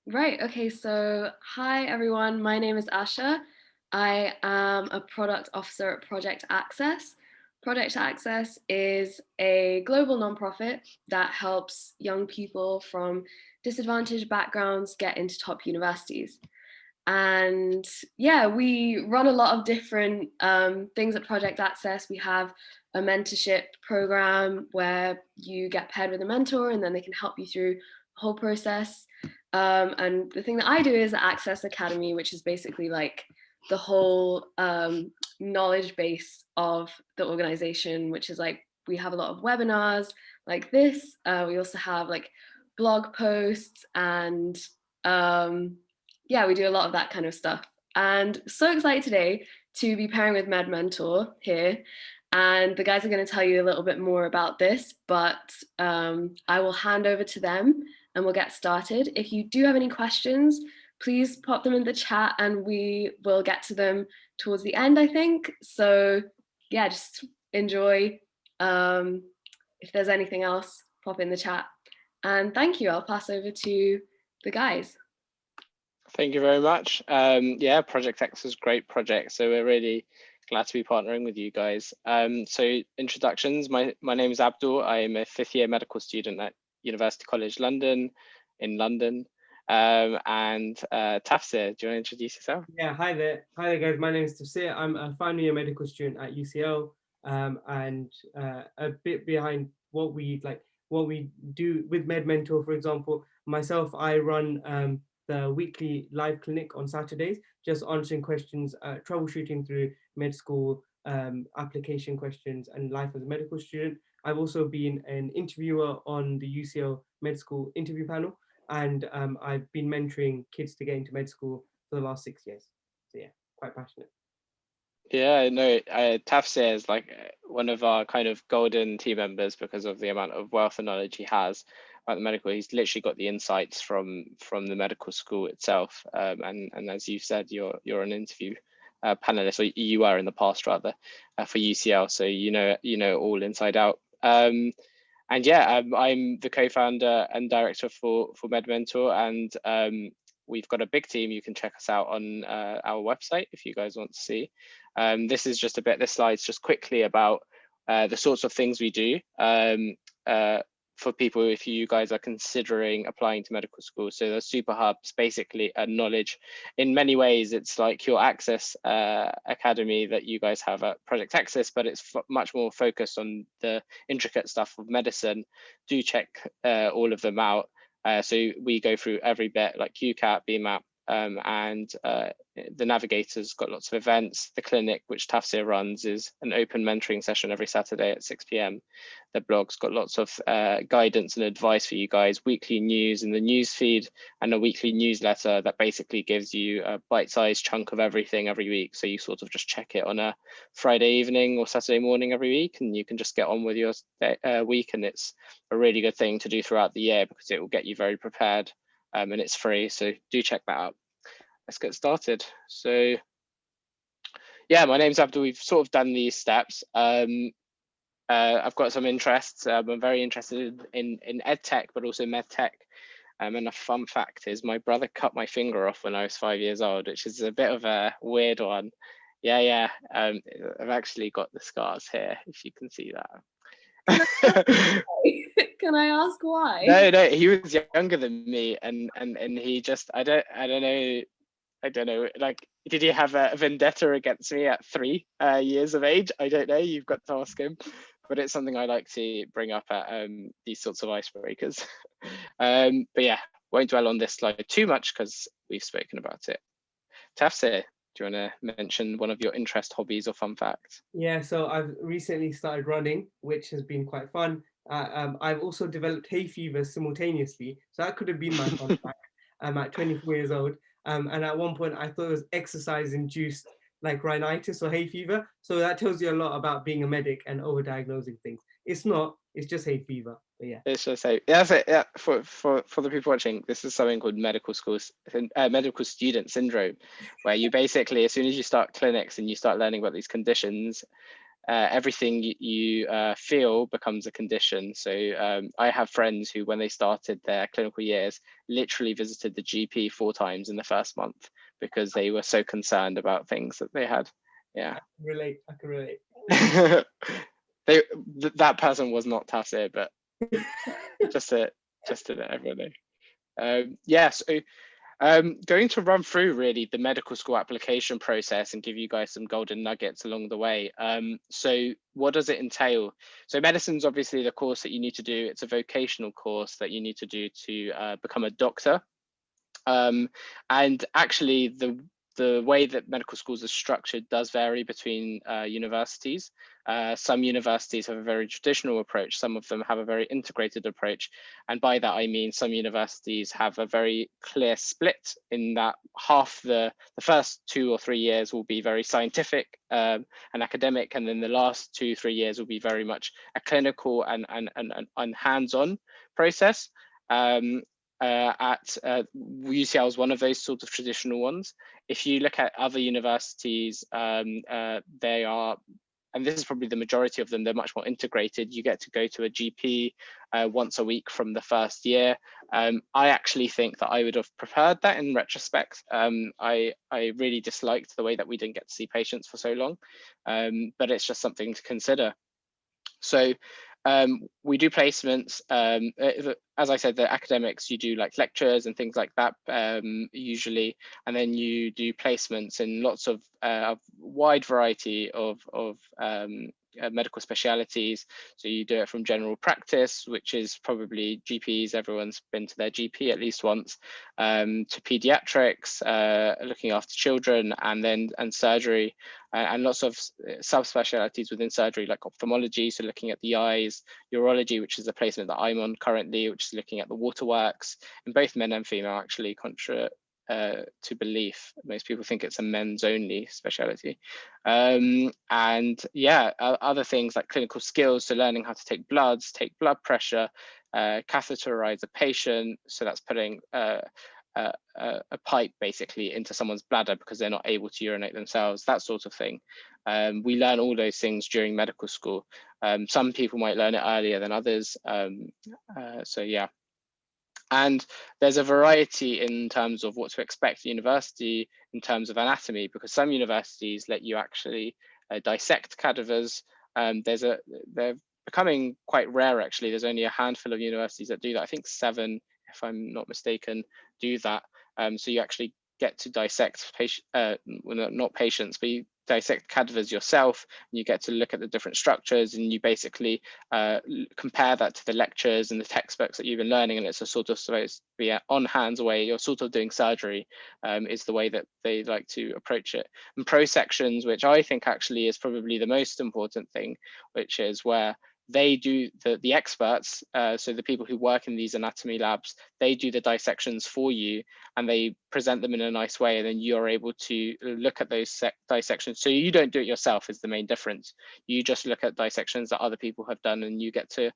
Right. Okay. So, hi everyone. My name is Asha. I am a product officer at Project Access. Project Access is a global nonprofit that helps young people from disadvantaged backgrounds get into top universities. And yeah, we run a lot of different things at Project Access. We have a mentorship program where you get paired with a mentor and then they can help you through the whole process. And the thing that I do is the Access Academy, which is basically like the whole knowledge base of the organization, which is like we have a lot of webinars like this. We also have like blog posts and yeah, we do a lot of that kind of stuff. And so excited today to be pairing with MedMentor here. And the guys are going to tell you a little bit more about this, but I will hand over to them and we'll get started. If you do have any questions, please pop them in the chat and we will get to them towards the end, I think. So yeah, just enjoy. If there's anything else, pop in the chat. And thank you. I'll pass over to the guys. Thank you very much. Yeah, Project X is a great project, so we're really glad to be partnering with you guys. So introductions, my name is Abdul. I am a 5th year medical student at University College London in London. And Tafsir, do you want to introduce yourself? Yeah, hi there. Hi there, guys. My name is Tafsir. I'm a final year medical student at UCL, and a bit behind what we do with MedMentor, for example. Myself, I run the weekly live clinic on Saturdays, just answering questions, troubleshooting through med school application questions and life as a medical student. I've also been an interviewer on the UCL med school interview panel, and I've been mentoring kids to get into med school for the last 6 years. So yeah, quite passionate. Yeah, no, Tafsir is like one of our kind of golden team members because of the amount of wealth and knowledge he has about the medical. He's literally got the insights from the medical school itself. And as you said, you're an interview panelist, or you were in the past rather, for UCL. So you know all inside out. And yeah, I'm the co-founder and director for MedMentor, and we've got a big team. You can check us out on our website if you guys want to see. This is just a bit, this slide's just quickly about the sorts of things we do for people if you guys are considering applying to medical school. So the super hubs, basically knowledge. In many ways, it's like your Access Academy that you guys have at Project Access, but it's much more focused on the intricate stuff of medicine. Do check all of them out. So we go through every bit like QCAT, BMAP, and the Navigator's got lots of events. The clinic, which Tafsir runs, is an open mentoring session every Saturday at 6 p.m. The blog's got lots of guidance and advice for you guys, weekly news in the news feed, and a weekly newsletter that basically gives you a bite-sized chunk of everything every week. So you sort of just check it on a Friday evening or Saturday morning every week, and you can just get on with your week. And it's a really good thing to do throughout the year because it will get you very prepared. And it's free, so do check that out. Let's get started. So yeah, my name's Abdul. We've sort of done these steps. I've got some interests. I'm very interested in ed tech, but also med tech. And a fun fact is my brother cut my finger off when I was 5 years old, which is a bit of a weird one. Yeah. I've actually got the scars here, if you can see that. Can I ask why? No, he was younger than me, and he just I don't know, like, did he have a vendetta against me at 3 years of age? I don't know, you've got to ask him, but it's something I like to bring up at these sorts of icebreakers. But yeah, won't dwell on this slide too much because we've spoken about it. Tafsir, do you want to mention one of your interest, hobbies, or fun facts? Yeah, so I've recently started running, which has been quite fun. I've also developed hay fever simultaneously, so that could have been my fun fact. I'm at 24 years old, and at one point I thought it was exercise-induced like rhinitis or hay fever. So that tells you a lot about being a medic and overdiagnosing things. It's not; it's just hay fever. But yeah. It's just say that's it. Yeah, for the people watching, this is something called medical student syndrome, where you basically, as soon as you start clinics and you start learning about these conditions, everything you feel becomes a condition. So I have friends who, when they started their clinical years, literally visited the GP 4 times in the first month because they were so concerned about things that they had. Yeah. I can relate. That person was not Tafsir, but just to let everyone know. Yeah, so going to run through really the medical school application process and give you guys some golden nuggets along the way. So what does it entail? So medicine's obviously the course that you need to do. It's a vocational course that you need to do to become a doctor. And actually the way that medical schools are structured does vary between universities. Some universities have a very traditional approach. Some of them have a very integrated approach. And by that, I mean some universities have a very clear split in that half the first 2 or 3 years will be very scientific and academic. And then the last 2-3 years will be very much a clinical and hands-on process. At UCL is one of those sort of traditional ones. If you look at other universities, they are, and this is probably the majority of them, they're much more integrated. You get to go to a GP once a week from the first year. I actually think that I would have preferred that in retrospect. I really disliked the way that we didn't get to see patients for so long, but it's just something to consider. So we do placements. As I said, the academics, you do like lectures and things like that usually, and then you do placements in lots of a wide variety of medical specialities. So you do it from general practice, which is probably GPs, everyone's been to their GP at least once, to pediatrics, looking after children, and surgery, and lots of subspecialties within surgery like ophthalmology, so looking at the eyes, urology, which is a placement that I'm on currently, which is looking at the waterworks in both men and female, actually, contra to belief. Most people think it's a men's only specialty. And yeah, other things like clinical skills, so learning how to take bloods, take blood pressure, catheterize a patient, so that's putting a pipe basically into someone's bladder because they're not able to urinate themselves, that sort of thing. We learn all those things during medical school. Some people might learn it earlier than others. So yeah. And there's a variety in terms of what to expect at university in terms of anatomy, because some universities let you actually dissect cadavers. They're becoming quite rare, actually. There's only a handful of universities that do that. I think 7, if I'm not mistaken, do that. So you actually get to dissect well, not patients, but you dissect cadavers yourself, and you get to look at the different structures, and you basically compare that to the lectures and the textbooks that you've been learning, and it's a sort of supposed to be an on hands way. You're sort of doing surgery, is the way that they like to approach it. And pro sections, which I think actually is probably the most important thing, which is where they do the experts, so the people who work in these anatomy labs, they do the dissections for you, and they present them in a nice way, and then you're able to look at those dissections. So you don't do it yourself is the main difference. You just look at dissections that other people have done, and you get to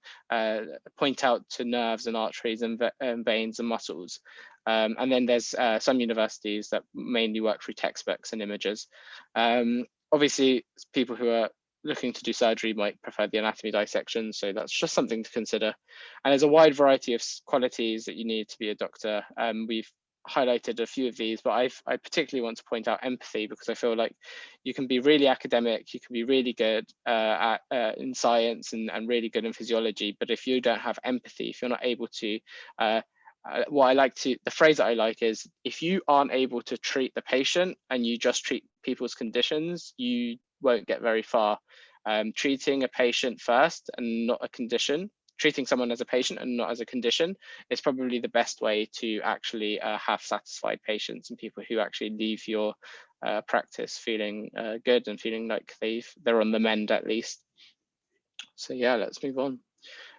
point out to nerves and arteries and veins and muscles. And then there's some universities that mainly work through textbooks and images. Obviously, people who are looking to do surgery might prefer the anatomy dissection, so that's just something to consider. And there's a wide variety of qualities that you need to be a doctor. We've highlighted a few of these, but I particularly want to point out empathy, because I feel like you can be really academic, you can be really good in science and really good in physiology, but if you don't have empathy, if you're not able to the phrase that I like is, if you aren't able to treat the patient and you just treat people's conditions, you won't get very far. Treating a patient first and not a condition, treating someone as a patient and not as a condition, is probably the best way to actually have satisfied patients and people who actually leave your practice feeling good and feeling like they're on the mend at least. So yeah, let's move on.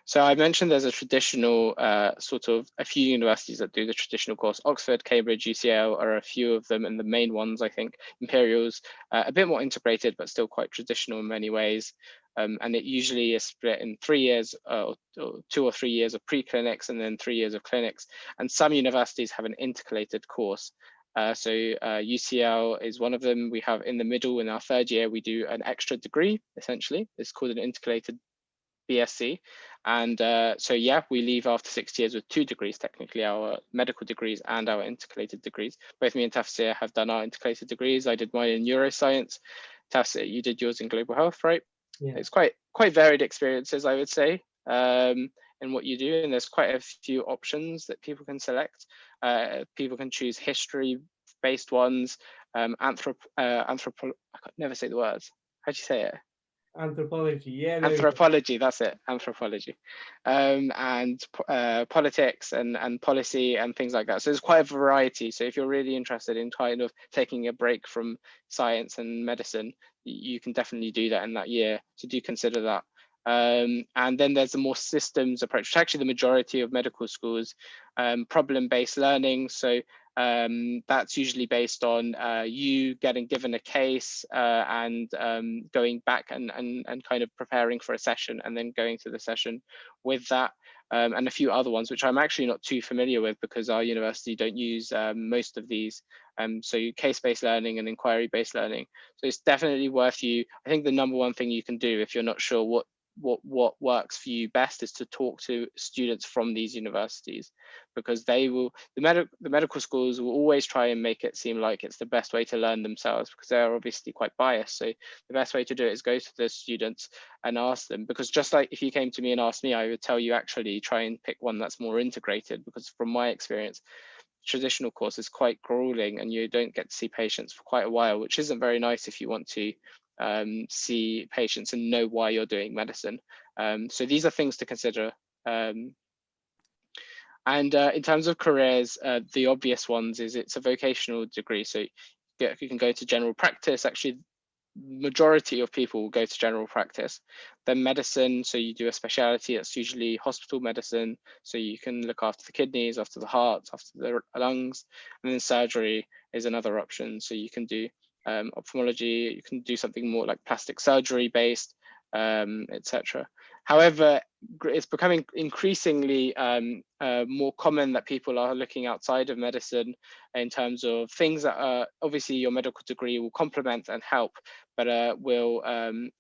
So I mentioned there's a traditional sort of a few universities that do the traditional course. Oxford, Cambridge, UCL are a few of them, and the main ones, I think. Imperial's a bit more integrated, but still quite traditional in many ways. And it usually is split in 3 years, or 2 or 3 years of pre-clinics, and then 3 years of clinics. And some universities have an intercalated course. UCL is one of them. We have in the middle, in our third year, we do an extra degree, essentially. It's called an integrated BSc. And so yeah, we leave after 6 years with 2 degrees, technically, our medical degrees and our integrated degrees. Both me and Tafsir have done our integrated degrees. I did mine in neuroscience. Tafsir, you did yours in global health, right? Yeah. It's quite varied experiences, I would say, in what you do. And there's quite a few options that people can select. People can choose history-based ones, I can never say the words. How do you say it? Anthropology, yeah. Anthropology, that's it, anthropology, and politics and policy and things like that. So there's quite a variety. So if you're really interested in kind of taking a break from science and medicine, you can definitely do that in that year. So do consider that. And then there's a more systems approach, which actually the majority of medical schools, problem-based learning. So that's usually based on you getting given a case and going back and kind of preparing for a session and then going to the session with that. And a few other ones, which I'm actually not too familiar with because our university don't use most of these. So case-based learning and inquiry-based learning. So it's definitely worth you. I think the number one thing you can do if you're not sure what works for you best is to talk to students from these universities, because they will, the medical schools will always try and make it seem like it's the best way to learn themselves, because they're obviously quite biased. So the best way to do it is go to the students and ask them, because just like if you came to me and asked me, I would tell you actually try and pick one that's more integrated, because from my experience, traditional course is quite grueling and you don't get to see patients for quite a while, which isn't very nice if you want to see patients and know why you're doing medicine. So these are things to consider. And in terms of careers, the obvious ones is it's a vocational degree. So you can go to general practice. Actually, majority of people will go to general practice. Then medicine, so you do a specialty. That's usually hospital medicine, so you can look after the kidneys, after the heart, after the lungs. And then surgery is another option, so you can do ophthalmology, you can do something more like plastic surgery based, etc. However, it's becoming increasingly more common that people are looking outside of medicine in terms of things that are obviously your medical degree will complement and help, but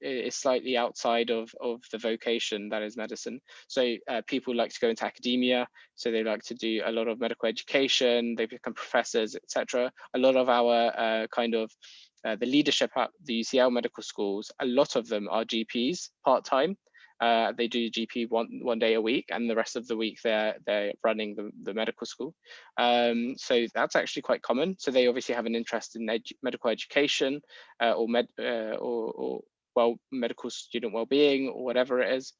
is slightly outside of the vocation that is medicine. So people like to go into academia, so they like to do a lot of medical education, they become professors, etc. A lot of our the leadership at the UCL medical schools, a lot of them are GPs part-time. They do GP one day a week, and the rest of the week they're running the medical school. So that's actually quite common. So they obviously have an interest in medical education or medical student well-being or whatever it is.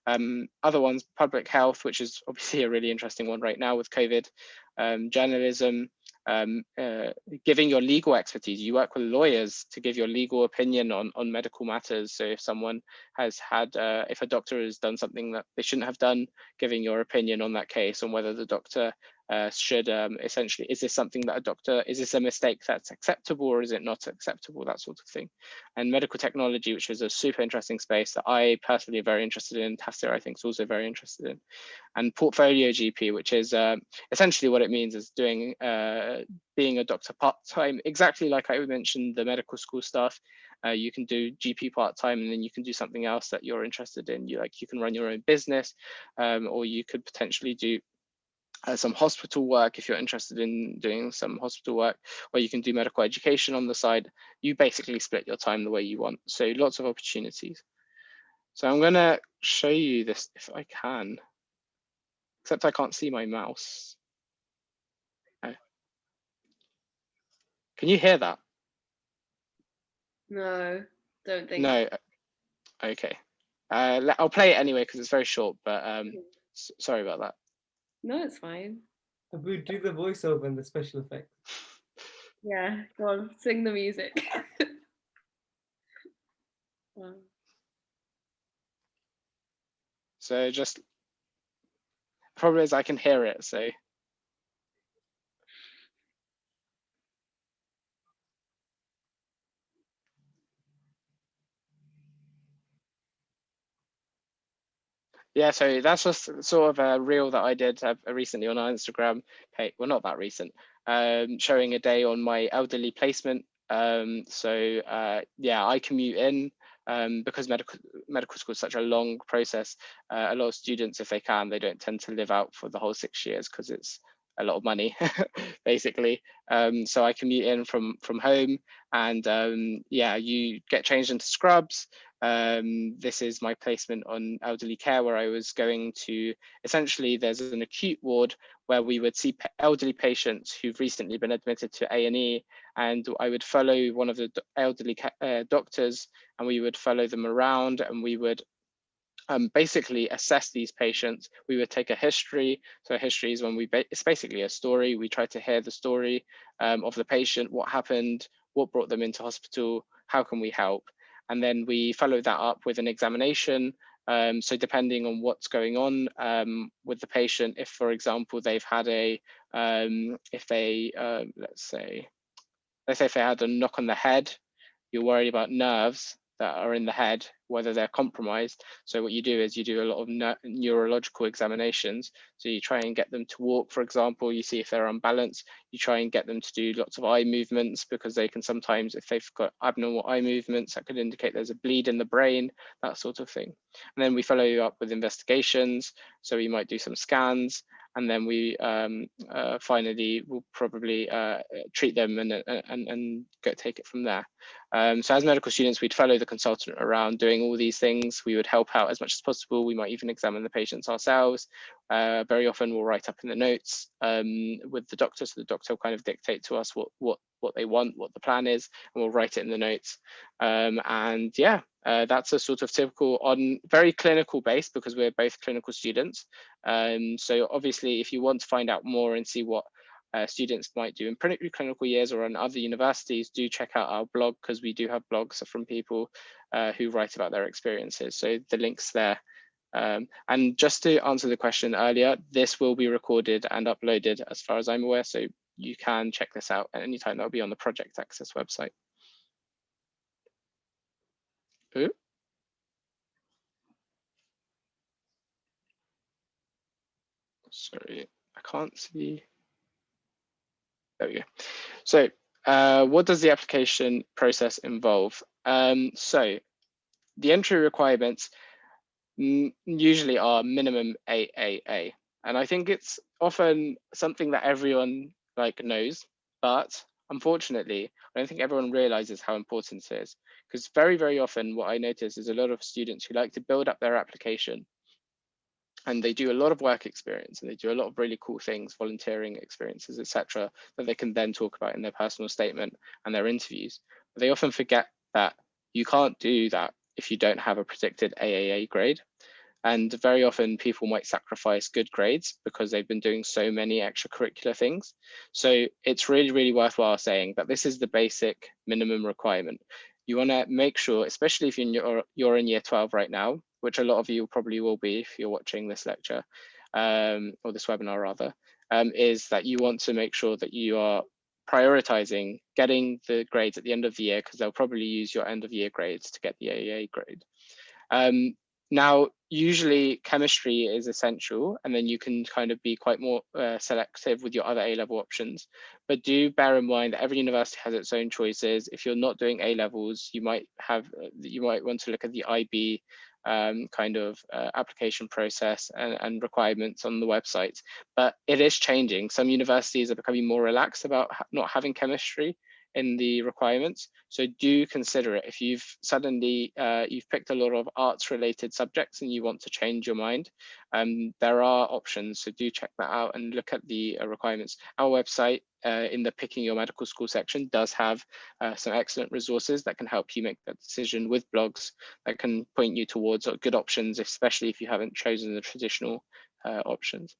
Other ones, public health, which is obviously a really interesting one right now with COVID, journalism, giving your legal expertise. You work with lawyers to give your legal opinion on medical matters. So if someone has had, if a doctor has done something that they shouldn't have done, giving your opinion on that case, on whether the doctor should essentially, is this something that a doctor, is this a mistake that's acceptable or is it not acceptable, that sort of thing. And medical technology, which is a super interesting space that I personally am very interested in, Tafsir I think is also very interested in. And portfolio GP, which is essentially what it means is doing being a doctor part-time, exactly like I mentioned the medical school stuff. You can do GP part-time and then you can do something else that you're interested in. You can run your own business, or you could potentially do some hospital work if you're interested in doing some hospital work, or you can do medical education on the side. You basically split your time the way you want. So lots of opportunities. So I'm going to show you this if I can, except I can't see my mouse. Oh. Can you hear that? No, don't think. No. Okay. I'll play it anyway because it's very short, but sorry about that. No, it's fine. Abu, do the voiceover and the special effects. Yeah, go on, sing the music. Wow. So just, problem is I can hear it, so. Yeah, so that's just sort of a reel that I did recently on our Instagram page. Well, not that recent. showing a day on my elderly placement. Yeah, I commute in because medical school is such a long process. A lot of students, if they can, they don't tend to live out for the whole 6 years because it's a lot of money, basically. So I commute in from home, and yeah, you get changed into scrubs. This is my placement on elderly care, where I was going to, essentially there's an acute ward where we would see elderly patients who've recently been admitted to A&E, and I would follow one of the elderly doctors, and we would follow them around, and we would basically assess these patients. We would take a history. So a history is when it's basically a story. We try to hear the story of the patient, what happened, what brought them into hospital, how can we help? And then we follow that up with an examination. So depending on what's going on with the patient, if, for example, they've had a, let's say if they had a knock on the head, you're worried about nerves that are in the head, whether they're compromised. So what you do is you do a lot of neurological examinations. So you try and get them to walk, for example. You see if they're unbalanced. You try and get them to do lots of eye movements, because they can sometimes, if they've got abnormal eye movements, that could indicate there's a bleed in the brain, that sort of thing. And then we follow you up with investigations. So we might do some scans, and then we finally will probably treat them and take it from there. So as medical students, we'd follow the consultant around doing all these things. We would help out as much as possible. We might even examine the patients ourselves. Very often we'll write up in the notes with the doctor, so the doctor will kind of dictate to us what they want, what the plan is, and we'll write it in the notes. And yeah, that's a sort of typical, on very clinical base, because we're both clinical students. So obviously, if you want to find out more and see what students might do in clinical years or on other universities, do check out our blog, because we do have blogs from people who write about their experiences. So the link's there. And just to answer the question earlier, this will be recorded and uploaded as far as I'm aware. So you can check this out at any time. That'll be on the Project Access website. Ooh. Sorry, I can't see. There we go. So what does the application process involve? So the entry requirements usually are minimum AAA. And I think it's often something that everyone knows, but unfortunately, I don't think everyone realizes how important it is. Because very, very often what I notice is a lot of students who like to build up their application, and they do a lot of work experience, and they do a lot of really cool things, volunteering experiences, etc., that they can then talk about in their personal statement and their interviews. But they often forget that you can't do that if you don't have a predicted AAA grade. And very often people might sacrifice good grades because they've been doing so many extracurricular things. So it's really, really worthwhile saying that this is the basic minimum requirement. You want to make sure, especially if you're in year 12 right now, which a lot of you probably will be if you're watching this lecture, or this webinar rather, is that you want to make sure that you are prioritizing getting the grades at the end of the year, because they'll probably use your end of year grades to get the AAA grade. Now, usually chemistry is essential, and then you can kind of be quite more selective with your other A-level options. But do bear in mind that every university has its own choices. If you're not doing A-levels, you might want to look at the IB kind of application process and requirements on the website. But it is changing. Some universities are becoming more relaxed about not having chemistry in the requirements. So do consider it. If you've suddenly, you've picked a lot of arts related subjects and you want to change your mind, there are options. So do check that out and look at the requirements. Our website in the Picking Your Medical School section does have some excellent resources that can help you make that decision, with blogs that can point you towards good options, especially if you haven't chosen the traditional options.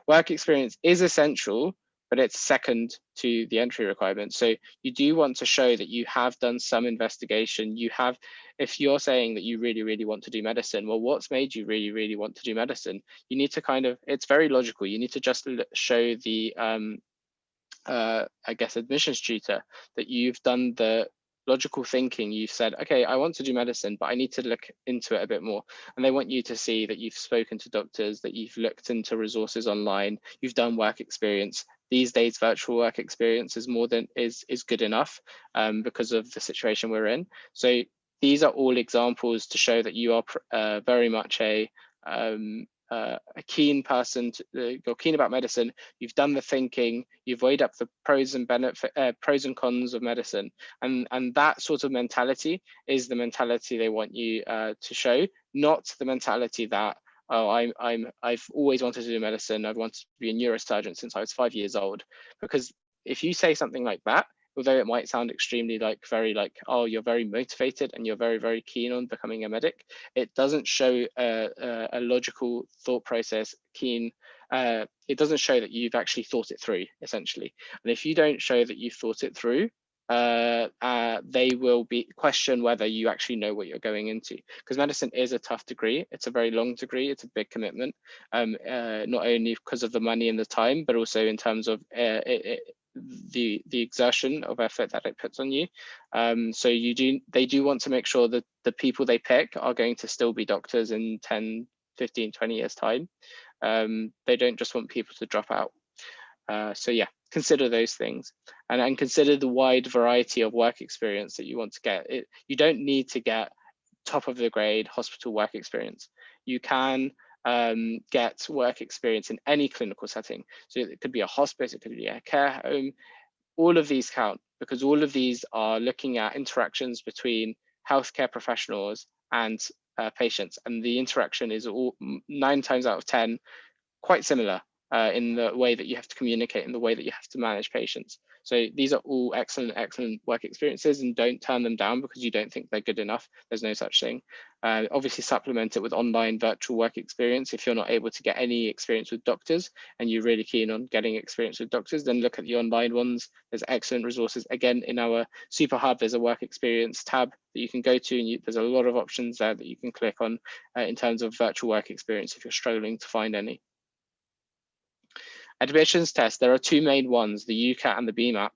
Work experience is essential, but it's second to the entry requirement. So you do want to show that you have done some investigation. You have, if you're saying that you really, really want to do medicine, well, what's made you really, really want to do medicine? You need to kind of, it's very logical. You need to just show the, I guess, admissions tutor that you've done the logical thinking. You've said, okay, I want to do medicine, but I need to look into it a bit more. And they want you to see that you've spoken to doctors, that you've looked into resources online, you've done work experience. these days virtual work experience is good enough because of the situation we're in. So these are all examples to show that you are very much a keen person. You're keen about medicine. You've done the thinking. You've weighed up the pros and cons of medicine, and that sort of mentality is the mentality they want you to show, not the mentality that, oh, I've always wanted to do medicine. I've wanted to be a neurosurgeon since I was 5 years old. Because if you say something like that, although it might sound extremely oh, you're very motivated and you're very, very keen on becoming a medic, it doesn't show a logical thought process it doesn't show that you've actually thought it through, essentially. And if you don't show that you've thought it through, they will question whether you actually know what you're going into, because medicine is a tough degree. It's a very long degree. It's a big commitment, not only because of the money and the time, but also in terms of the exertion of effort that it puts on you. So they do want to make sure that the people they pick are going to still be doctors in 10, 15, 20 years time. They don't just want people to drop out. So yeah, consider those things, and consider the wide variety of work experience that you want to get. You don't need to get top of the grade hospital work experience. You can get work experience in any clinical setting. So it could be a hospice, it could be a care home. All of these count, because all of these are looking at interactions between healthcare professionals and patients, and the interaction is 9 times out of 10 quite similar in the way that you have to communicate, in the way that you have to manage patients. So these are all excellent work experiences, and don't turn them down because you don't think they're good enough. There's no such thing. Obviously supplement it with online virtual work experience. If you're not able to get any experience with doctors and you're really keen on getting experience with doctors, then look at the online ones. There's excellent resources. Again, in our Super Hub, there's a work experience tab that you can go to, and there's a lot of options there that you can click on in terms of virtual work experience if you're struggling to find any. Admissions test, there are 2 main ones, the UCAT and the BMAT.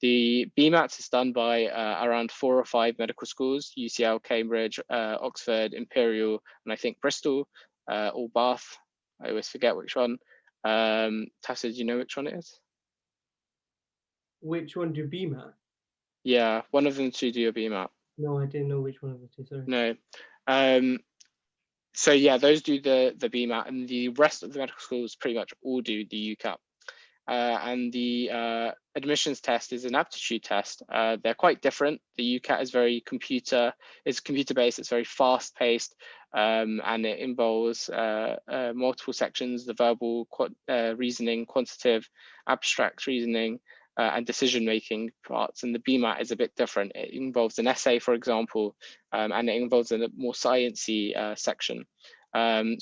The BMAT is done by around 4 or 5 medical schools, UCL, Cambridge, Oxford, Imperial, and I think Bristol, or Bath. I always forget which one. Tessa, do you know which one it is? Which one do BMAT? Yeah, one of them to do a BMAT. No, I didn't know which one of the two, sorry. No. So yeah, those do the BMAT, and the rest of the medical schools pretty much all do the UCAT. And the admissions test is an aptitude test. They're quite different. The UCAT is very computer-based, it's very fast-paced, and it involves multiple sections: the verbal, reasoning, quantitative, abstract reasoning, and decision-making parts. And the BMAT is a bit different. It involves an essay, for example, and it involves a more sciencey section. And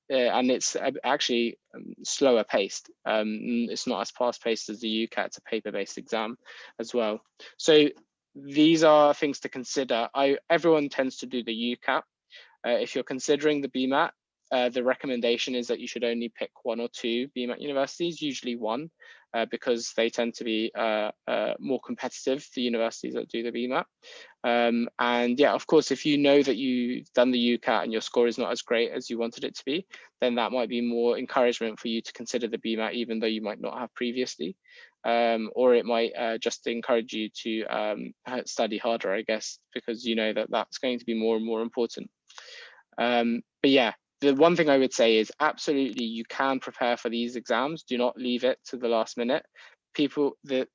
it's actually slower paced. It's not as fast paced as the UCAT. It's a paper-based exam as well. So these are things to consider. Everyone tends to do the UCAT. If you're considering the BMAT, the recommendation is that you should only pick 1 or 2 BMAT universities, usually 1, because they tend to be more competitive, the universities that do the BMAT. And yeah, of course, if you know that you've done the UCAT and your score is not as great as you wanted it to be, then that might be more encouragement for you to consider the BMAT, even though you might not have previously. Or it might just encourage you to study harder, I guess, because you know that that's going to be more and more important. But yeah, the one thing I would say is absolutely you can prepare for these exams. Do not leave it to the last minute. The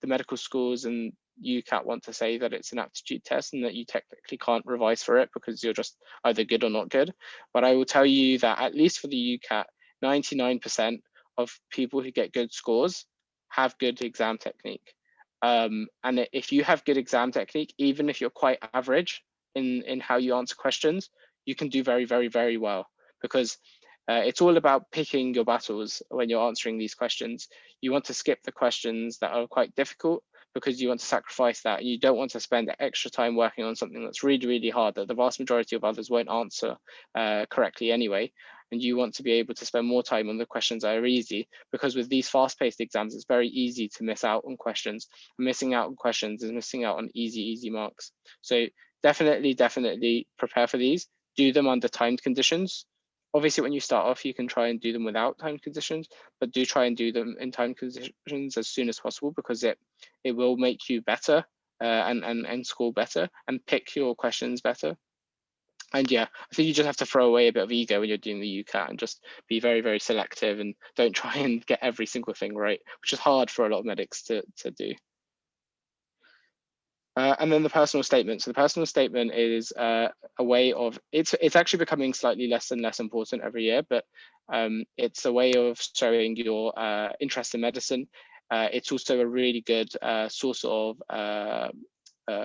medical schools and UCAT want to say that it's an aptitude test and that you technically can't revise for it because you're just either good or not good. But I will tell you that at least for the UCAT, 99% of people who get good scores have good exam technique. And if you have good exam technique, even if you're quite average in how you answer questions, you can do very, very, very well, because it's all about picking your battles when you're answering these questions. You want to skip the questions that are quite difficult because you want to sacrifice that, and you don't want to spend extra time working on something that's really, really hard that the vast majority of others won't answer correctly anyway. And you want to be able to spend more time on the questions that are easy, because with these fast-paced exams, it's very easy to miss out on questions. Missing out on questions is missing out on easy marks. So definitely prepare for these. Do them under timed conditions. Obviously, when you start off, you can try and do them without timed conditions, but do try and do them in timed conditions as soon as possible, because it will make you better and score better and pick your questions better. And yeah, I think you just have to throw away a bit of ego when you're doing the UCAT and just be very, very selective and don't try and get every single thing right, which is hard for a lot of medics to do. And then the personal statement. So the personal statement is a way of, it's actually becoming slightly less and less important every year, but it's a way of showing your interest in medicine. It's also a really good source of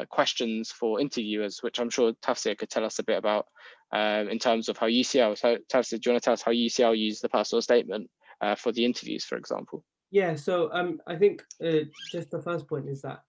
questions for interviewers, which I'm sure Tafsir could tell us a bit about in terms of how UCL, so Tafsir, do you want to tell us how UCL use the personal statement for the interviews, for example? Yeah, so I think just the first point is that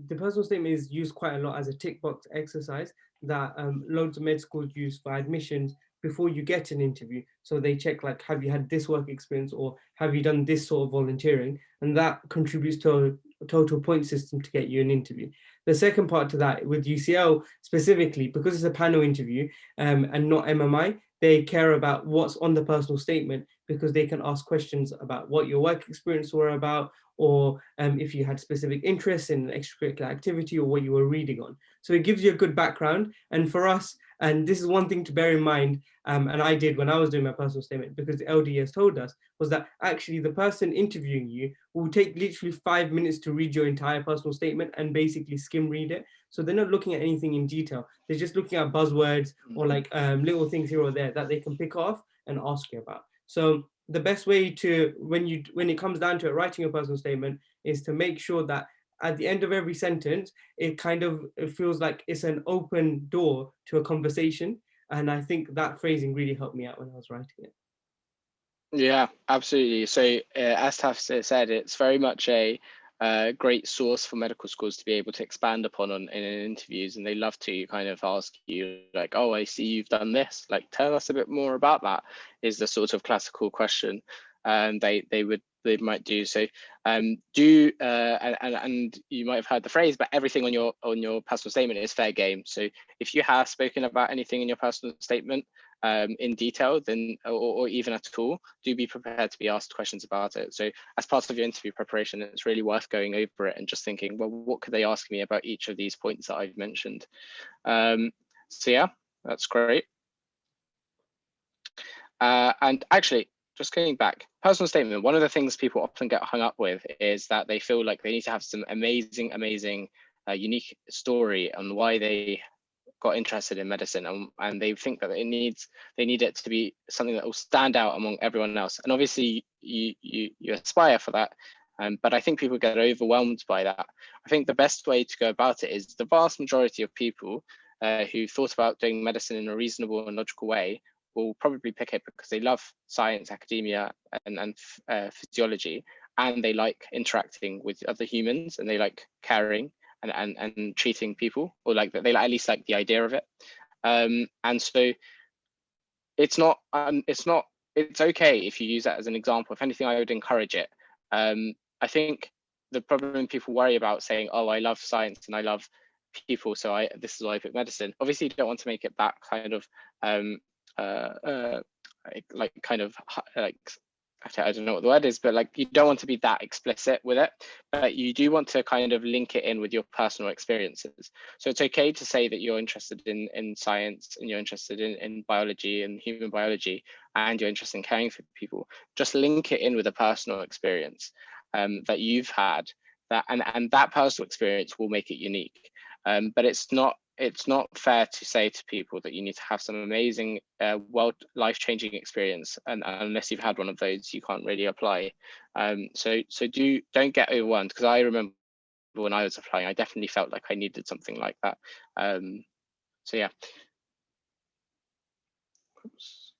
the personal statement is used quite a lot as a tick box exercise that loads of med schools use for admissions before you get an interview. So they check like, have you had this work experience or have you done this sort of volunteering? And that contributes to a total point system to get you an interview. The second part to that with UCL specifically, because it's a panel interview and not MMI, they care about what's on the personal statement because they can ask questions about what your work experience were about, or if you had specific interests in extracurricular activity or what you were reading on. So it gives you a good background. And for us, and this is one thing to bear in mind, and I did when I was doing my personal statement, because the LDS told us, was that actually the person interviewing you will take literally 5 minutes to read your entire personal statement and basically skim read it. So they're not looking at anything in detail. They're just looking at buzzwords or like little things here or there that they can pick off and ask you about. So the best way to, when it comes down to it, writing a personal statement, is to make sure that at the end of every sentence, it feels like it's an open door to a conversation. And I think that phrasing really helped me out when I was writing it. Yeah, absolutely. So as Taf said, it's very much a great source for medical schools to be able to expand upon in interviews, and they love to kind of ask you like, oh, I see you've done this, like tell us a bit more about that, is the sort of classical question they might do. So and you might have heard the phrase, but everything on your personal statement is fair game. So if you have spoken about anything in your personal statement in detail, then or even at all, do be prepared to be asked questions about it. So as part of your interview preparation, it's really worth going over it and just thinking, well, what could they ask me about each of these points that I've mentioned? So yeah, that's great. And actually, just going back, personal statement, one of the things people often get hung up with is that they feel like they need to have some amazing, unique story on why they got interested in medicine, and they think that they need it to be something that will stand out among everyone else. And obviously you aspire for that, but I think people get overwhelmed by that. I think the best way to go about it is the vast majority of people who thought about doing medicine in a reasonable and logical way will probably pick it because they love science, academia, and physiology, and they like interacting with other humans, and they like caring and treating people, or like they at least like the idea of it. And so it's okay if you use that as an example. If anything, I would encourage it. I think the problem people worry about saying, oh, I love science and I love people, so this is why I pick medicine. Obviously you don't want to make it that kind of I don't know what the word is, but like you don't want to be that explicit with it, but you do want to kind of link it in with your personal experiences. So it's okay to say that you're interested in science and you're interested in biology and human biology, and you're interested in caring for people. Just link it in with a personal experience that you've had, and that personal experience will make it unique. But it's not fair to say to people that you need to have some amazing, life-changing experience, and unless you've had one of those, you can't really apply. So don't get overwhelmed, because I remember when I was applying, I definitely felt like I needed something like that. So yeah. Oops.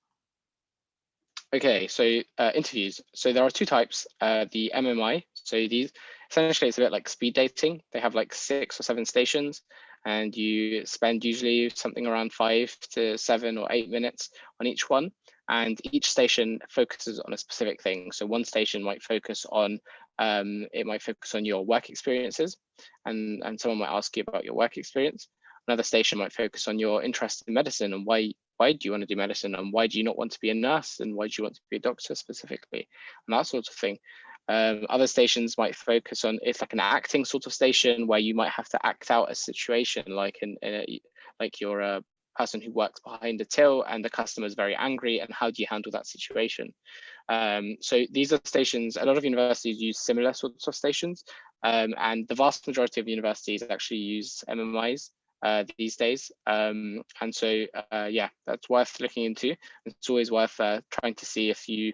Okay, so interviews. So there are two types, the MMI. So these, essentially it's a bit like speed dating. They have like 6 or 7 stations, and you spend usually something around 5 to 7 or 8 minutes on each one. And each station focuses on a specific thing. So one station might focus on, your work experiences, and someone might ask you about your work experience. Another station might focus on your interest in medicine and why why do you want to do medicine, and why do you not want to be a nurse, and why do you want to be a doctor specifically, and that sort of thing. Other stations might focus on, it's like an acting sort of station where you might have to act out a situation, like like you're a person who works behind a till and the customer is very angry, and how do you handle that situation? So these are stations, a lot of universities use similar sorts of stations, and the vast majority of universities actually use MMIs these days. And so, yeah, that's worth looking into. It's always worth trying to see if you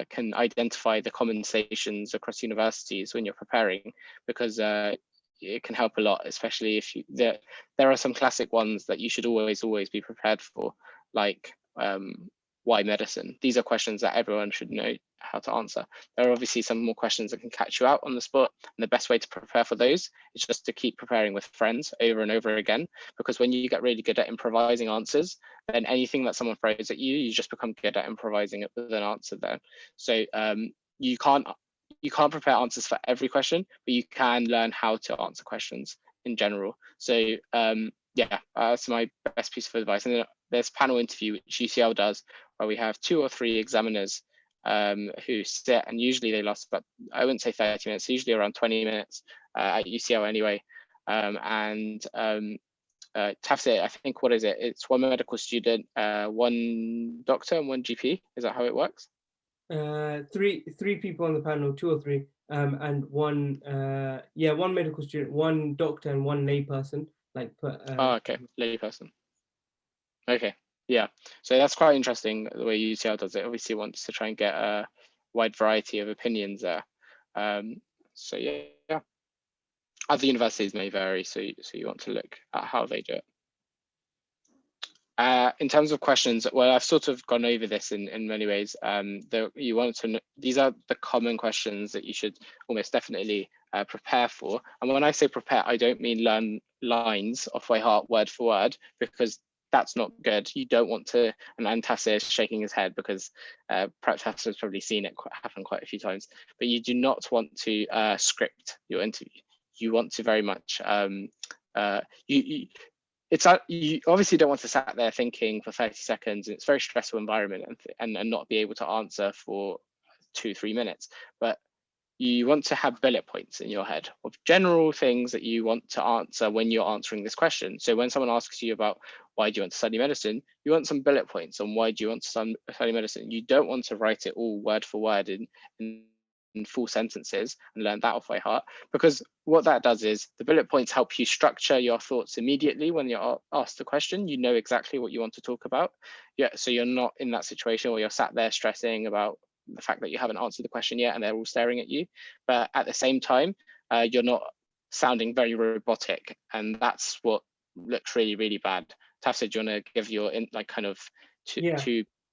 can identify the common stations across universities when you're preparing, because it can help a lot, especially if you, there are some classic ones that you should always be prepared for, like why medicine? These are questions that everyone should know how to answer. There are obviously some more questions that can catch you out on the spot, and the best way to prepare for those is just to keep preparing with friends over and over again, because when you get really good at improvising answers, then anything that someone throws at you, you just become good at improvising it with an answer there. So you can't prepare answers for every question, but you can learn how to answer questions in general. So yeah, that's my best piece of advice. And then there's panel interview, which UCL does, where we have 2 or 3 examiners who sit, and usually they last about, I wouldn't say 30 minutes, usually around 20 minutes at UCL anyway. Tafsir, I think, what is it? It's 1 medical student, 1 doctor and 1 GP. Is that how it works? Three people on the panel, 2 or 3, and one medical student, 1 doctor, and 1 lay person. Oh, okay, lay person. Okay, yeah. So that's quite interesting the way UCL does it. Obviously, wants to try and get a wide variety of opinions there. So yeah, other universities may vary. So you want to look at how they do it. In terms of questions, well, I've sort of gone over this in many ways. You want to know, these are the common questions that you should almost definitely prepare for. And when I say prepare, I don't mean learn lines off by heart, word for word, because that's not good. You don't want to, and Tafsir is shaking his head because perhaps Tafsir has probably seen it happen quite a few times, but you do not want to script your interview. You want to very much, you obviously don't want to sat there thinking for 30 seconds. It's a very stressful environment, and not be able to answer for 2-3 minutes, but you want to have bullet points in your head of general things that you want to answer when you're answering this question. So when someone asks you about why do you want to study medicine, you want some bullet points on why do you want to study medicine. You don't want to write it all word for word in full sentences and learn that off by heart, because what that does is the bullet points help you structure your thoughts immediately. When you're asked the question, you know exactly what you want to talk about. Yeah, so you're not in that situation where you're sat there stressing about the fact that you haven't answered the question yet and they're all staring at you, but at the same time you're not sounding very robotic, and that's what looks really bad. Tafsir, do you want to give your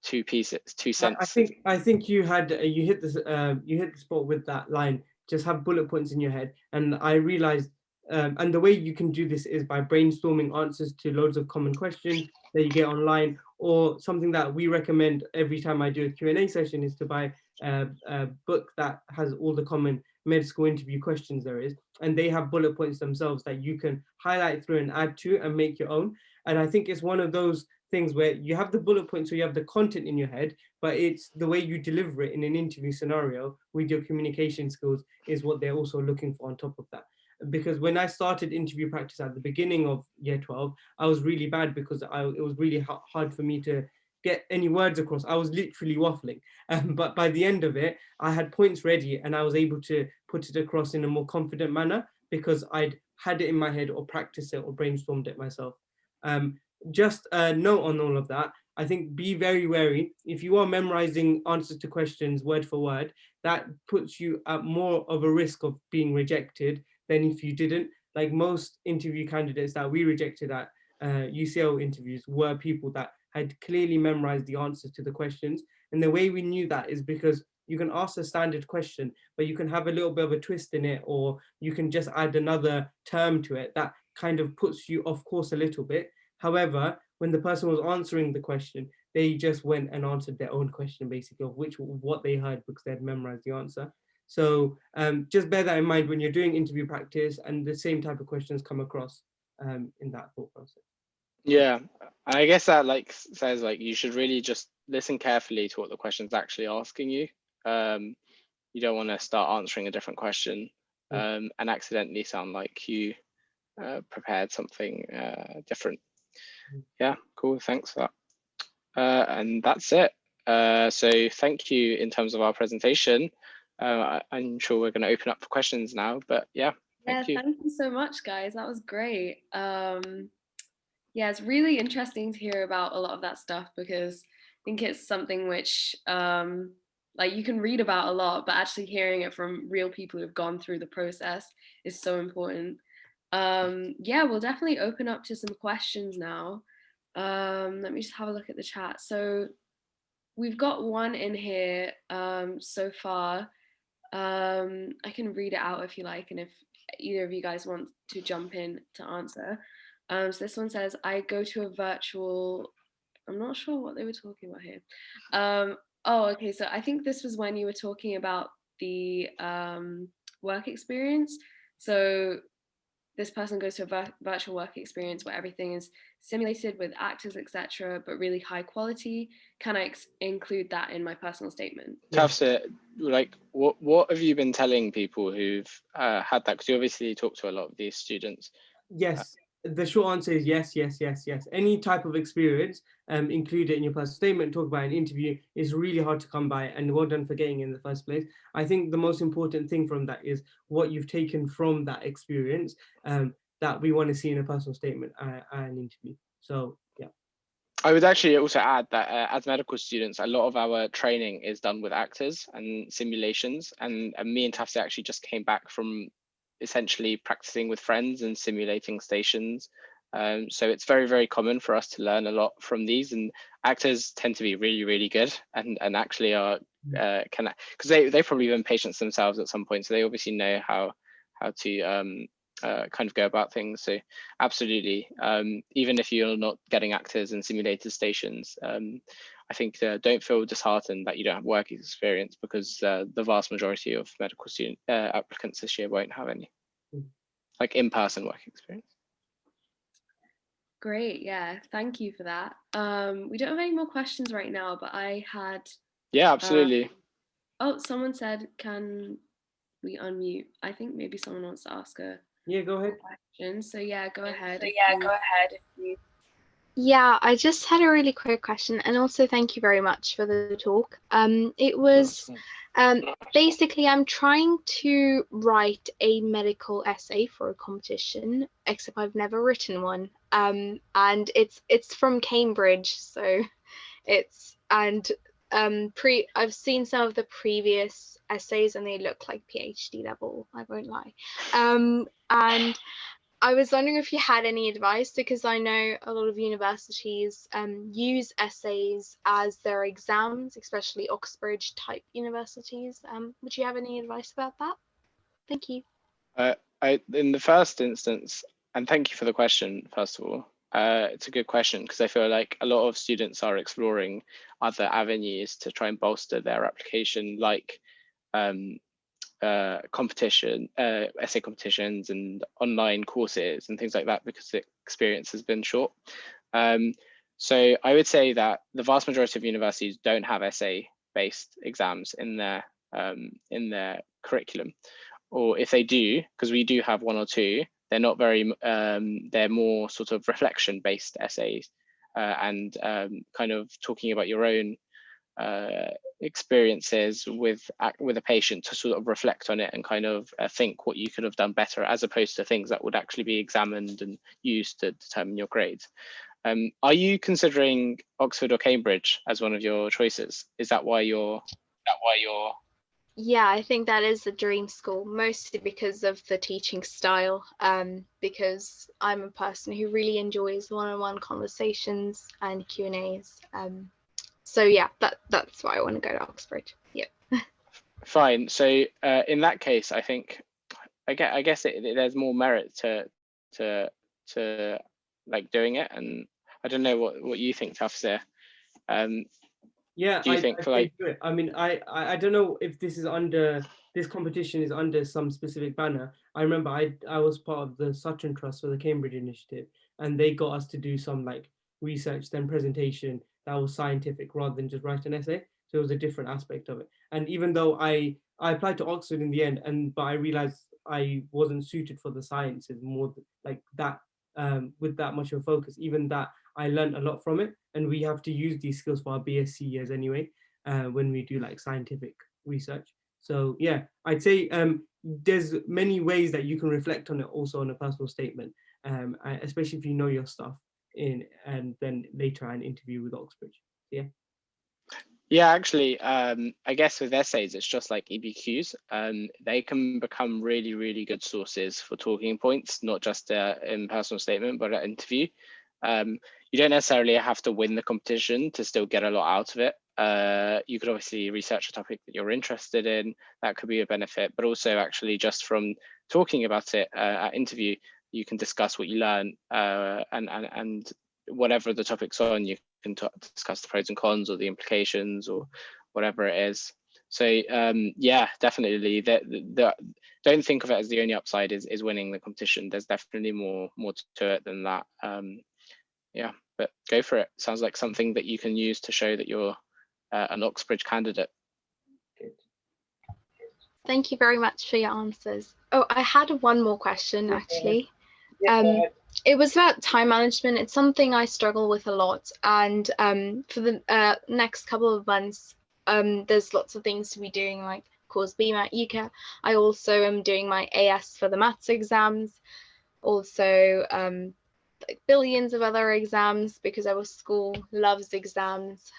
two pieces, 2 cents? I think you had you hit the spot with that line. Just have bullet points in your head, and I realized, and the way you can do this is by brainstorming answers to loads of common questions that you get online, or something that we recommend every time I do a Q&A session is to buy a book that has all the common med school interview questions there is, and they have bullet points themselves that you can highlight through and add to and make your own. And I think it's one of those things where you have the bullet points, so you have the content in your head, but it's the way you deliver it in an interview scenario with your communication skills is what they're also looking for on top of that. Because when I started interview practice at the beginning of year 12, I was really bad because it was really hard for me to get any words across. I was literally waffling. But by the end of it, I had points ready and I was able to put it across in a more confident manner because I'd had it in my head or practiced it or brainstormed it myself. Just a note on all of that. I think be very wary. If you are memorizing answers to questions word for word, that puts you at more of a risk of being rejected than if you didn't. Like most interview candidates that we rejected at UCL interviews were people that had clearly memorized the answers to the questions. And the way we knew that is because you can ask a standard question, but you can have a little bit of a twist in it, or you can just add another term to it that kind of puts you off course a little bit. However, when the person was answering the question, they just went and answered their own question, basically, of what they heard because they had memorized the answer. So just bear that in mind when you're doing interview practice and the same type of questions come across in that thought process. Yeah, I guess that like says like you should really just listen carefully to what the question's actually asking you. You don't want to start answering a different question and accidentally sound like you prepared something different. Yeah, cool. Thanks for that. And that's it. So thank you in terms of our presentation. I'm sure we're going to open up for questions now, but yeah, thank you. Thank you so much, guys. That was great. Yeah, it's really interesting to hear about a lot of that stuff because I think it's something which like you can read about a lot, but actually hearing it from real people who've gone through the process is so important. Yeah, we'll definitely open up to some questions now. Let me just have a look at the chat. So we've got one in here so far. I can read it out if you like, and if either of you guys want to jump in to answer. So this one says, I go to a virtual, I'm not sure what they were talking about here. Oh, okay, so I think this was when you were talking about the work experience. So this person goes to a virtual work experience where everything is simulated with actors, etc., but really high quality. Can I include that in my personal statement? Tafsir, like what have you been telling people who've had that? Because you obviously talk to a lot of these students. Yes, the short answer is yes, yes, yes, yes. Any type of experience, include it in your personal statement, talk about an interview, is really hard to come by, and well done for getting in the first place. I think the most important thing from that is what you've taken from that experience that we want to see in a personal statement and interview. So, yeah. I would actually also add that as medical students, a lot of our training is done with actors and simulations. And me and Tafsir actually just came back from essentially practicing with friends and simulating stations. So it's very, very common for us to learn a lot from these. And actors tend to be really, really good and actually are because they've probably been patients themselves at some point. So they obviously know how to kind of go about things. So absolutely, even if you're not getting actors and simulated stations, I think don't feel disheartened that you don't have work experience, because the vast majority of medical student applicants this year won't have any like in-person work experience. Great, yeah, thank you for that. We don't have any more questions right now, but I had Yeah, absolutely. Oh, someone said, can we unmute? I think maybe someone wants to ask a go ahead. question. So yeah, go ahead. Yeah, I just had a really quick question, and also thank you very much for the talk. It was basically I'm trying to write a medical essay for a competition, except I've never written one. And it's from Cambridge, so it's I've seen some of the previous essays and they look like PhD level, I won't lie. And I was wondering if you had any advice, because I know a lot of universities use essays as their exams, especially Oxbridge type universities. Would you have any advice about that? Thank you. In the first instance, and thank you for the question, first of all. It's a good question, because I feel like a lot of students are exploring other avenues to try and bolster their application, like essay competitions and online courses and things like that, because the experience has been short. So I would say that the vast majority of universities don't have essay-based exams in their curriculum, or if they do, because we do have one or two, they're not very, they're more sort of reflection-based essays and kind of talking about your own experiences with a patient to sort of reflect on it and kind of think what you could have done better, as opposed to things that would actually be examined and used to determine your grades. Are you considering Oxford or Cambridge as one of your choices? Is that why you're? Yeah, I think that is the dream school, mostly because of the teaching style, because I'm a person who really enjoys one-on-one conversations and Q&As. So yeah, that's why I want to go to Oxford. Yeah. Fine. So in that case, I think I guess there's more merit to like doing it, and I don't know what you think, Tafsir. Yeah, do you think for like? I mean, I don't know if this competition is under some specific banner. I remember I was part of the Sutton Trust for the Cambridge Initiative, and they got us to do some like research, then presentation that was scientific rather than just write an essay. So it was a different aspect of it. And even though I applied to Oxford in the end, but I realized I wasn't suited for the sciences more like that, with that much of a focus. Even that, I learned a lot from it, and we have to use these skills for our BSc years anyway, when we do like scientific research. So yeah, I'd say there's many ways that you can reflect on it also on a personal statement, especially if you know your stuff and then later an interview with Oxbridge. Yeah. Yeah, actually, I guess with essays, it's just like EBQs. They can become really, really good sources for talking points, not just in personal statement, but at interview. You don't necessarily have to win the competition to still get a lot out of it. You could obviously research a topic that you're interested in. That could be a benefit, but also actually just from talking about it at interview, you can discuss what you learn, and whatever the topic's on, you can discuss the pros and cons or the implications or whatever it is. So yeah, definitely. Don't think of it as the only upside is winning the competition. There's definitely more to it than that. Yeah, but go for it. Sounds like something that you can use to show that you're an Oxbridge candidate. Thank you very much for your answers. Oh, I had one more question actually. It was about time management. It's something I struggle with a lot, and for the next couple of months, there's lots of things to be doing, like of course BMAT, UCAT. I also am doing my AS for the maths exams, also like billions of other exams because our school loves exams,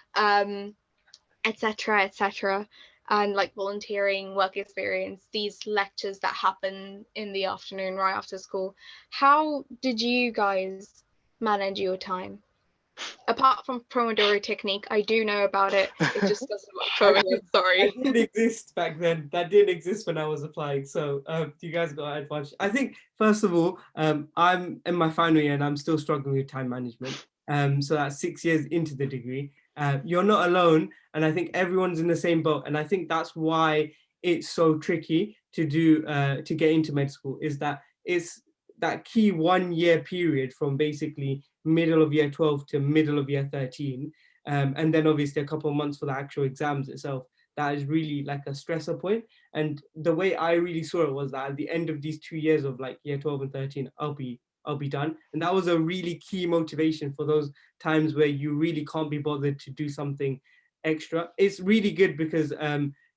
etc., etc. And like volunteering, work experience, these lectures that happen in the afternoon right after school. How did you guys manage your time? Apart from Pomodoro technique, I do know about it. It just doesn't work for me. Sorry. That didn't exist back then. That didn't exist when I was applying. So you guys got an advantage. I think first of all, I'm in my final year and I'm still struggling with time management. So that's 6 years into the degree. You're not alone, and I think everyone's in the same boat. And I think that's why it's so tricky to do to get into med school, is that it's that key 1 year period from basically middle of year 12 to middle of year 13. And then obviously a couple of months for the actual exams itself. That is really like a stressor point. And the way I really saw it was that at the end of these 2 years of like year 12 and 13, I'll be done. And that was a really key motivation for those times where you really can't be bothered to do something extra. It's really good because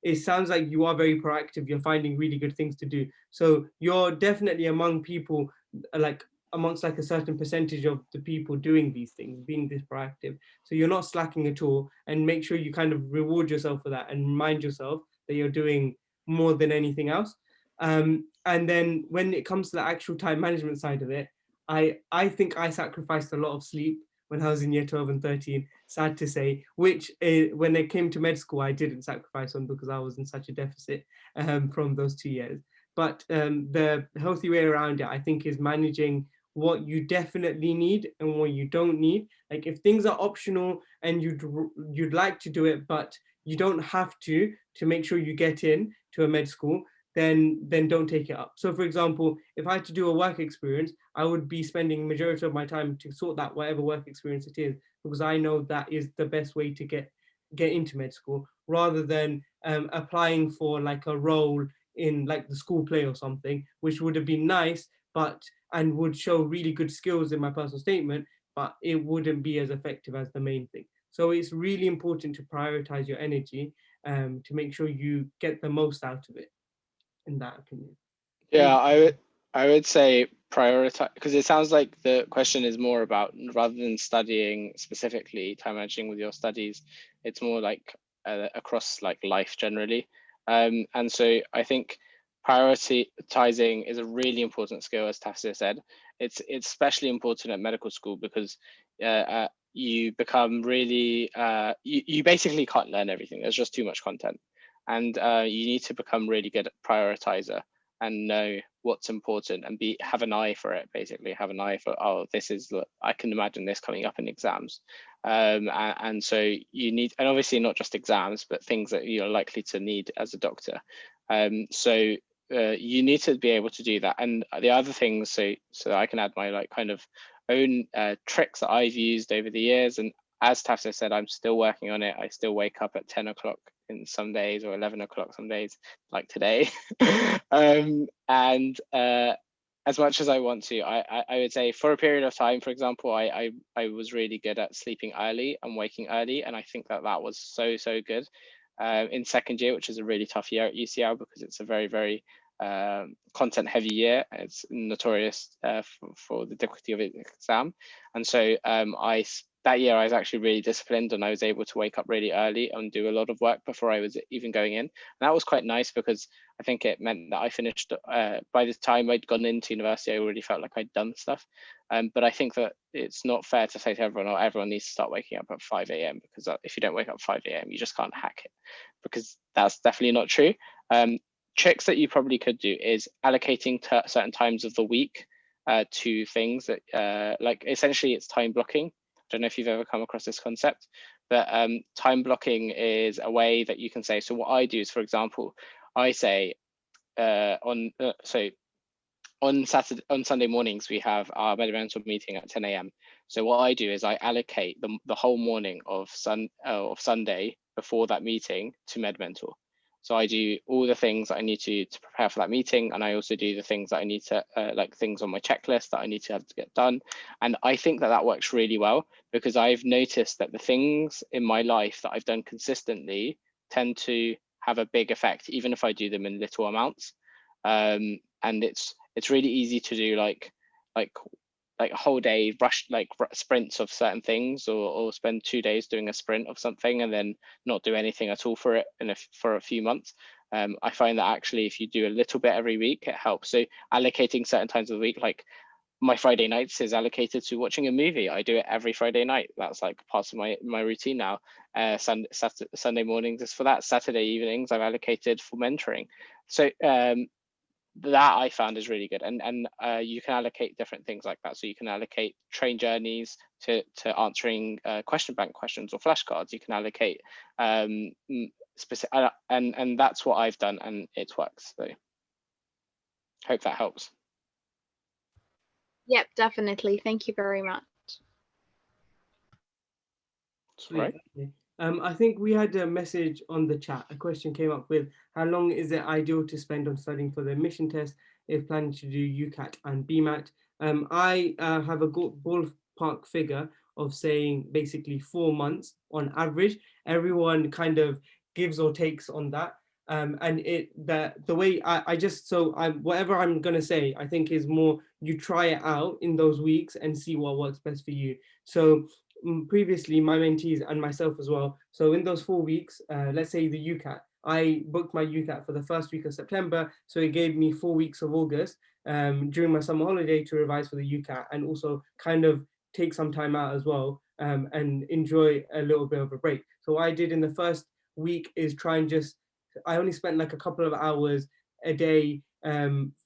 it sounds like you are very proactive. You're finding really good things to do. So you're definitely among people, like amongst like a certain percentage of the people doing these things, being this proactive. So you're not slacking at all, and make sure you kind of reward yourself for that and remind yourself that you're doing more than anything else. And then when it comes to the actual time management side of it, I think I sacrificed a lot of sleep when I was in year 12 and 13, sad to say, which when it came to med school, I didn't sacrifice on because I was in such a deficit from those 2 years. But the healthy way around it, I think, is managing what you definitely need and what you don't need. Like if things are optional and you'd like to do it, but you don't have to make sure you get in to a med school, then don't take it up. So for example, if I had to do a work experience, I would be spending majority of my time to sort that whatever work experience it is, because I know that is the best way to get into med school, rather than applying for like a role in like the school play or something, which would have been nice, but and would show really good skills in my personal statement, but it wouldn't be as effective as the main thing. So it's really important to prioritize your energy to make sure you get the most out of it, in that opinion. Yeah, I would say prioritize, because it sounds like the question is more about, rather than studying specifically, time managing with your studies, it's more like across like life generally. And so I think prioritizing is a really important skill, as Tafsir said. It's especially important at medical school because you become really you basically can't learn everything. There's just too much content, and you need to become really good at prioritizer and know what's important and have an eye for it. Basically have an eye for, oh, this is, I can imagine this coming up in exams, and so you need, and obviously not just exams, but things that you're likely to need as a doctor. So you need to be able to do that. And the other things, so I can add my like kind of own tricks that I've used over the years. And as Tafsir said, I'm still working on it. I still wake up at 10 o'clock in some days, or 11 o'clock some days, like today. And as much as I want to, I would say for a period of time, for example, I was really good at sleeping early and waking early. And I think that that was so good in second year, which is a really tough year at UCL because it's a very, very content heavy year. It's notorious for the difficulty of its exam. And so that year I was actually really disciplined, and I was able to wake up really early and do a lot of work before I was even going in. And that was quite nice because I think it meant that I finished, by the time I'd gone into university, I already felt like I'd done stuff. But I think that it's not fair to say to everyone, oh, everyone needs to start waking up at 5 a.m. because if you don't wake up 5 a.m, you just can't hack it, because that's definitely not true. Tricks that you probably could do is allocating certain times of the week to things that, like essentially it's time blocking. I don't know if you've ever come across this concept, but time blocking is a way that you can say, so what I do is, for example, I say on Sunday mornings, we have our MedMentor meeting at 10 a.m. So what I do is I allocate the whole morning of Sunday before that meeting to MedMentor. So I do all the things that I need to prepare for that meeting. And I also do the things that I need to, like things on my checklist that I need to have to get done. And I think that that works really well, because I've noticed that the things in my life that I've done consistently tend to have a big effect, even if I do them in little amounts. And it's really easy to do like a whole day rush, like sprints of certain things, or spend 2 days doing a sprint of something and then not do anything at all for it for a few months. I find that actually if you do a little bit every week, it helps. So allocating certain times of the week, like my Friday nights is allocated to watching a movie. I do it every Friday night. That's like part of my routine now. Sunday mornings is for that. Saturday evenings I've allocated for mentoring. So that I found is really good, and you can allocate different things like that. So you can allocate train journeys to answering question bank questions or flashcards. You can allocate specific, and that's what I've done, and it works. So hope that helps. Yep, definitely. Thank you very much. Right. I think we had a message on the chat. A question came up with, how long is it ideal to spend on studying for the admission test if planning to do UCAT and BMAT? I have a ballpark figure of saying basically 4 months on average. Everyone kind of gives or takes on that. And the way whatever I'm gonna say, I think is more you try it out in those weeks and see what works best for you. So previously, my mentees and myself as well. So in those 4 weeks, let's say the UCAT, I booked my UCAT for the first week of September. So it gave me 4 weeks of August during my summer holiday to revise for the UCAT, and also kind of take some time out as well and enjoy a little bit of a break. So what I did in the first week is I only spent like a couple of hours a day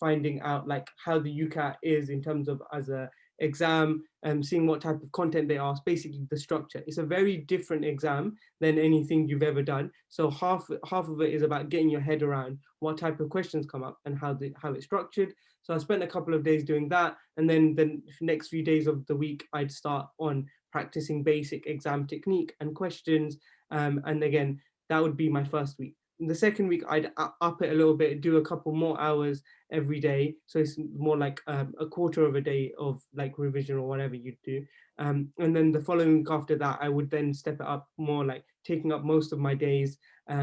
finding out like how the UCAT is in terms of as a exam, seeing what type of content they ask, basically the structure. It's a very different exam than anything you've ever done. So half of it is about getting your head around what type of questions come up and how it's structured. So I spent a couple of days doing that, and then the next few days of the week I'd start on practicing basic exam technique and questions. And again, that would be my first week. In the second week, I'd up it a little bit, do a couple more hours every day. So it's more like a quarter of a day of like revision or whatever you do. And then the following week after that, I would then step it up more, like taking up most of my days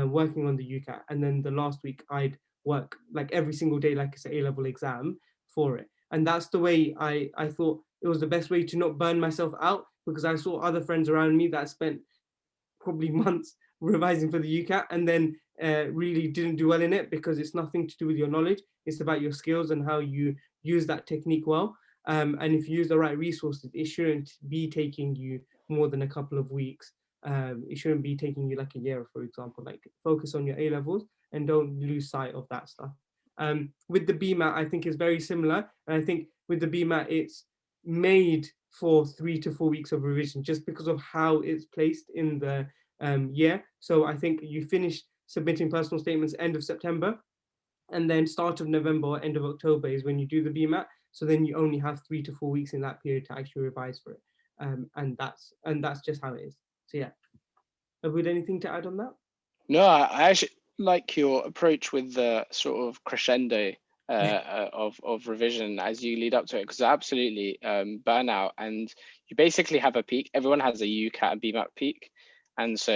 working on the UCAT. And then the last week I'd work like every single day, like it's an A-level exam for it. And that's the way I thought it was the best way to not burn myself out, because I saw other friends around me that spent probably months revising for the UCAT and then really didn't do well in it, because it's nothing to do with your knowledge. It's about your skills and how you use that technique well. And if you use the right resources, it shouldn't be taking you more than a couple of weeks. It shouldn't be taking you like a year, for example. Like focus on your A levels and don't lose sight of that stuff. With the BMAT, I think is very similar. And I think with the BMAT, it's made for 3 to 4 weeks of revision just because of how it's placed in the year. So I think you finish submitting personal statements end of September, and then start of November or end of October is when you do the BMAT. So then you only have 3 to 4 weeks in that period to actually revise for it. And that's just how it is. So yeah. Would anything to add on that? No, I actually like your approach with the sort of crescendo of revision as you lead up to it, because absolutely burnout, and you basically have a peak. Everyone has a UCAT and BMAT peak, and so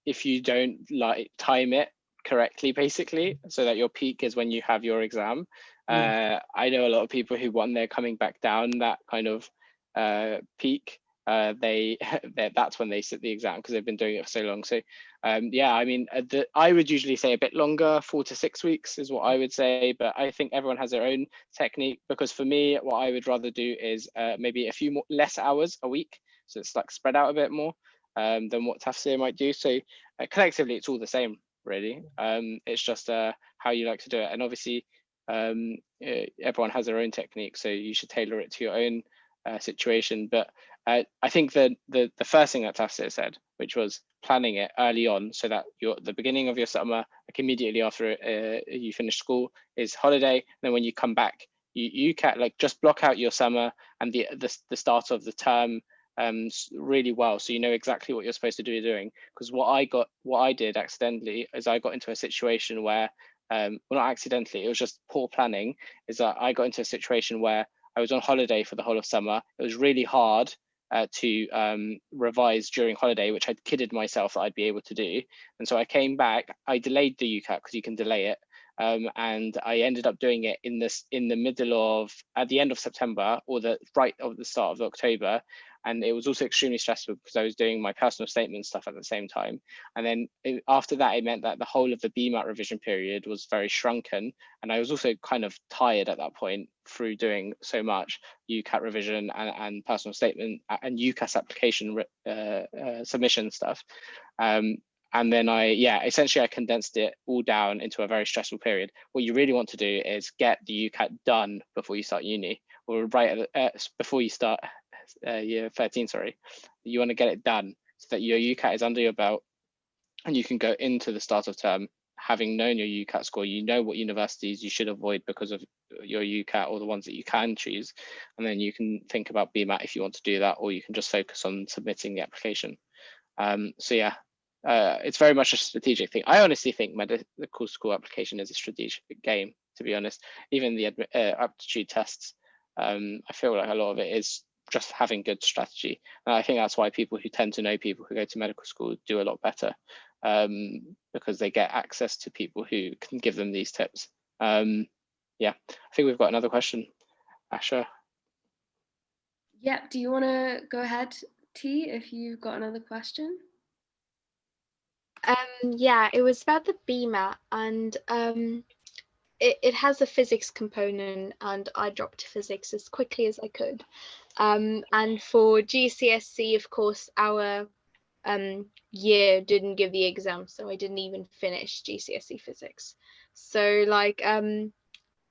if you don't like time it correctly, basically, so that your peak is when you have your exam. I know a lot of people who, when they're coming back down that kind of peak, that's when they sit the exam because they've been doing it for so long. So yeah, I mean, I would usually say a bit longer, 4 to 6 weeks is what I would say, but I think everyone has their own technique, because for me, what I would rather do is maybe a few less hours a week, so it's like spread out a bit more than what Tafsir might do. So collectively, it's all the same, really. It's just how you like to do it, and obviously everyone has their own technique, so you should tailor it to your own situation. But I think the first thing that Tafsir said, which was planning it early on, so that the beginning of your summer, like immediately after you finish school, is holiday. And then when you come back, you can like just block out your summer and the start of the term really well, so you know exactly what you're supposed to be doing. Because what I did accidentally is I got into a situation where well, not accidentally, it was just poor planning, is that I got into a situation where I was on holiday for the whole of summer. It was really hard to revise during holiday, which I'd kidded myself that I'd be able to do. And so I came back, I delayed the UCAT because you can delay it. And I ended up doing it in the middle of, at the end of September, or right of the start of October. And it was also extremely stressful because I was doing my personal statement stuff at the same time. And then after that, it meant that the whole of the BMAT revision period was very shrunken. And I was also kind of tired at that point through doing so much UCAT revision and personal statement and UCAS application submission stuff. And then essentially I condensed it all down into a very stressful period. What you really want to do is get the UCAT done before you start uni, or right before you start year 13, sorry. You want to get it done so that your UCAT is under your belt and you can go into the start of term having known your UCAT score. You know what universities you should avoid because of your UCAT, or the ones that you can choose. And then you can think about BMAT if you want to do that, or you can just focus on submitting the application. So yeah, it's very much a strategic thing. I honestly think medical school application is a strategic game, to be honest. Even the aptitude tests, I feel like a lot of it is just having good strategy. And I think that's why people who tend to know people who go to medical school do a lot better, because they get access to people who can give them these tips. Yeah, I think we've got another question. Asha? Yep, do you want to go ahead, T, if you've got another question? Yeah, it was about the BMAT, and it has a physics component, and I dropped physics as quickly as I could. And for GCSE, of course, our year didn't give the exam, so I didn't even finish GCSE physics. So like,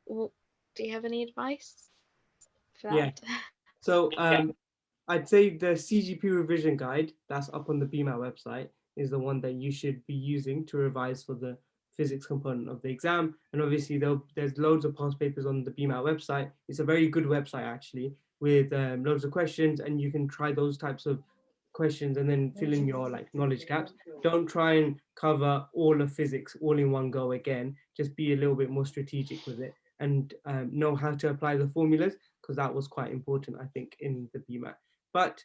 do you have any advice for that? Yeah. So I'd say the CGP revision guide that's up on the BMAT website is the one that you should be using to revise for the physics component of the exam. And obviously there's loads of past papers on the BMAT website. It's a very good website actually, with loads of questions, and you can try those types of questions and then fill in your like knowledge gaps. Don't try and cover all of physics all in one go again. Just be a little bit more strategic with it, and know how to apply the formulas, because that was quite important, I think, in the BMAT. But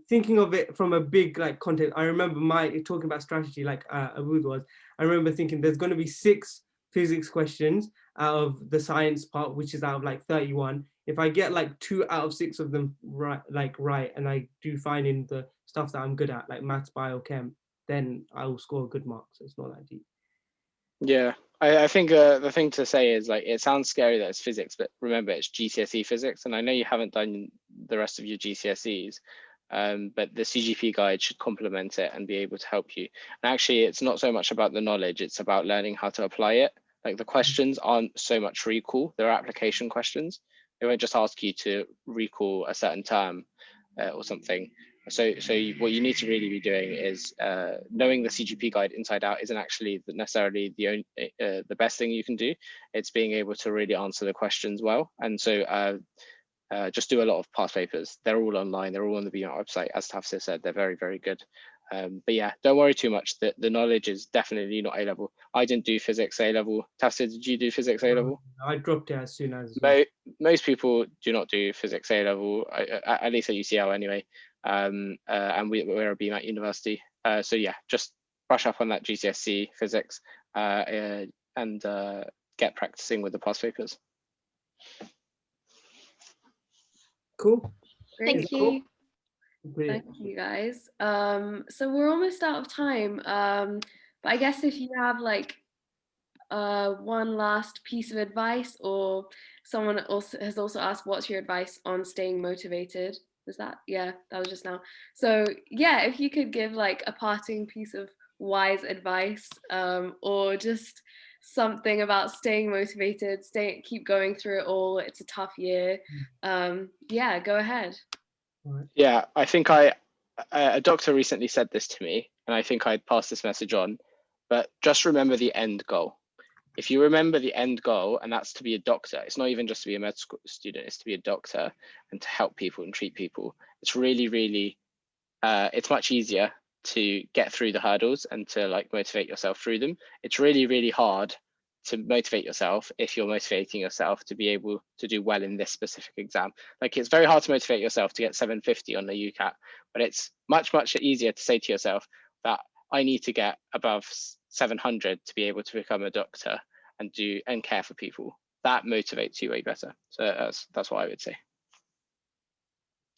thinking of it from a big like content, I remember talking about strategy like Abood was. I remember thinking there's going to be 6 physics questions out of the science part, which is out of like 31. If I get like 2 out of 6 of them right, and I do fine in the stuff that I'm good at, like maths, bio, chem, then I will score a good mark. So it's not that deep. Yeah, I think the thing to say is, like, it sounds scary that it's physics, but remember it's GCSE physics, and I know you haven't done the rest of your GCSEs, but the CGP guide should complement it and be able to help you. And actually, it's not so much about the knowledge, it's about learning how to apply it. Like, the questions aren't so much recall, they're application questions. They won't just ask you to recall a certain term or something. So what you need to really be doing is knowing the CGP guide inside out isn't actually necessarily the best thing you can do. It's being able to really answer the questions well. And so just do a lot of past papers. They're all online. They're all on the BMAT website. As Tafsir said, they're very, very good. But yeah, don't worry too much. The knowledge is definitely not A-level. I didn't do physics A-level. Tafsir, did you do physics A-level? I dropped it as soon as. Most people do not do physics A-level, at least at UCL anyway. And we're a BMAT university. So yeah, just brush up on that GCSE physics and get practicing with the past papers. Cool. Thank you. Brilliant. Thank you, guys. So we're almost out of time. But I guess if you have like one last piece of advice, or someone has also asked, what's your advice on staying motivated? Was that? Yeah, that was just now. So yeah, if you could give like a parting piece of wise advice, or just something about staying motivated, keep going through it all. It's a tough year. Yeah, go ahead. Yeah, I think a doctor recently said this to me, and I think I'd pass this message on, but just remember the end goal. If you remember the end goal, and that's to be a doctor, it's not even just to be a med school student, it's to be a doctor and to help people and treat people. It's really, really, it's much easier to get through the hurdles and to like motivate yourself through them. It's really, really hard to motivate yourself if you're motivating yourself to be able to do well in this specific exam. Like it's very hard to motivate yourself to get 750 on the UCAT, but it's much, much easier to say to yourself that I need to get above 700 to be able to become a doctor and care for people. That motivates you way better. So that's what I would say.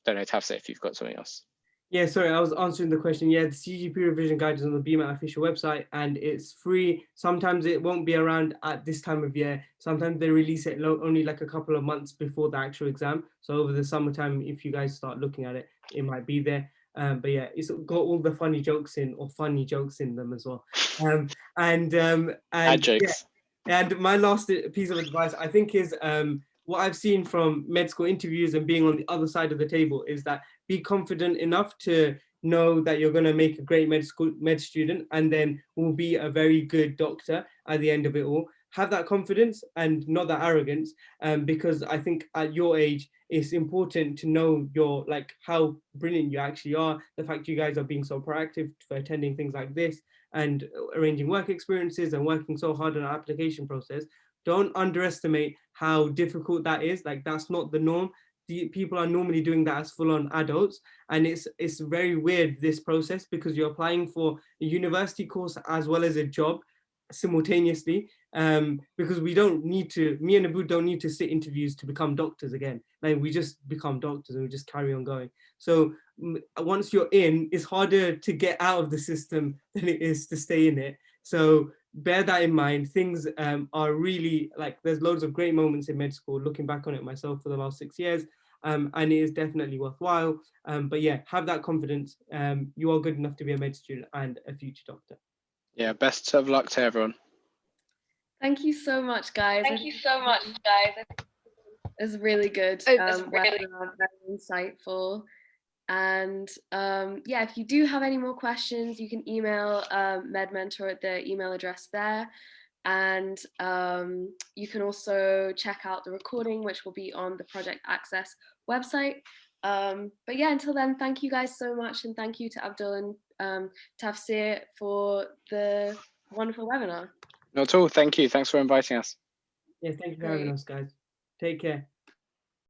Don't know, Tafsir, if you've got something else. Yeah, sorry, I was answering the question. Yeah, the CGP revision guide is on the BMAT official website and it's free. Sometimes it won't be around at this time of year. Sometimes they release it only like a couple of months before the actual exam. So over the summertime, if you guys start looking at it, it might be there. But yeah, it's got all the funny jokes in them as well. And jokes. Yeah, and my last piece of advice, I think, is what I've seen from med school interviews and being on the other side of the table is that be confident enough to know that you're going to make a great med student and then will be a very good doctor at the end of it all. Have that confidence and not that arrogance, because I think at your age, it's important to know how brilliant you actually are. The fact you guys are being so proactive for attending things like this and arranging work experiences and working so hard on our application process. Don't underestimate how difficult that is. Like that's not the norm. People are normally doing that as full-on adults, and it's very weird, this process, because you're applying for a university course as well as a job simultaneously, because me and Abu don't need to sit interviews to become doctors again. Like we just become doctors and we just carry on going. So once you're in, it's harder to get out of the system than it is to stay in it. So bear that in mind. Things are really like, there's loads of great moments in med school, looking back on it myself for the last 6 years, and it is definitely worthwhile. But yeah, have that confidence. You are good enough to be a med student and a future doctor. Yeah, best of luck to everyone. Thank you so much, guys. It was really good. Very insightful. And yeah, if you do have any more questions, you can email MedMentor at the email address there. And you can also check out the recording, which will be on the Project Access website. But yeah, until then, thank you guys so much. And thank you to Abdul and Tafsir for the wonderful webinar. Not at all. Thank you. Thanks for inviting us. Yeah, thank you for having us, guys. Take care.